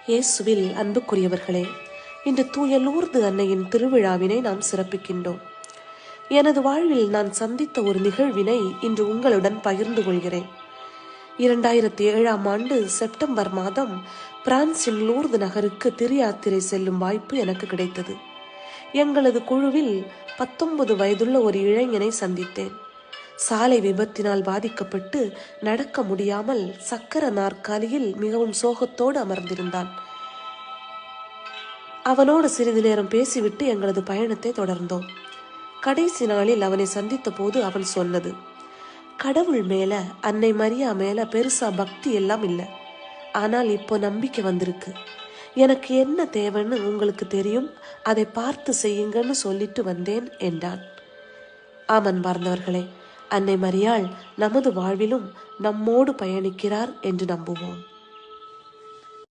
இயேசுவில் அன்புக்குரியவர்களே, இன்று தூய லூர்து அன்னையின் திருவிழாவினை நாம் சிறப்பிக்கின்றோம். எனது வாழ்வில் நான் சந்தித்த ஒரு நிகழ்வினை இன்று உங்களுடன் பகிர்ந்து கொள்கிறேன். 2007ஆம் ஆண்டு செப்டம்பர் மாதம் பிரான்சின் லூர்து நகருக்கு திரு யாத்திரை செல்லும் வாய்ப்பு எனக்கு கிடைத்தது. எங்களது குழுவில் 19 வயதுள்ள ஒரு இளைஞனை சந்தித்தேன். சாலை விபத்தினால் பாதிக்கப்பட்டு நடக்க முடியாமல் சக்கர நாற்காலியில் மிகவும் சோகத்தோடு அமர்ந்திருந்தான். அவனோடு சிறிது நேரம் பேசிவிட்டு எங்களது பயணத்தை தொடர்ந்தோம். கடைசி நாளில் அவனை சந்தித்த போது அவன் சொன்னது, கடவுள் மேல, அன்னை மரியா மேல பெருசா பக்தி எல்லாம் இல்லை, ஆனால் இப்போ நம்பிக்கை வந்திருக்கு. எனக்கு என்ன தேவைன்னு உங்களுக்கு தெரியும், அதை பார்த்து செய்யுங்கன்னு சொல்லிட்டு வந்தேன் என்றான். ஆமன் பார்ந்தவர்களே, அன்னை மரியாள் நமது வாழ்விலும் நம்மோடு பயணிக்கிறார் என்று நம்புவோம்.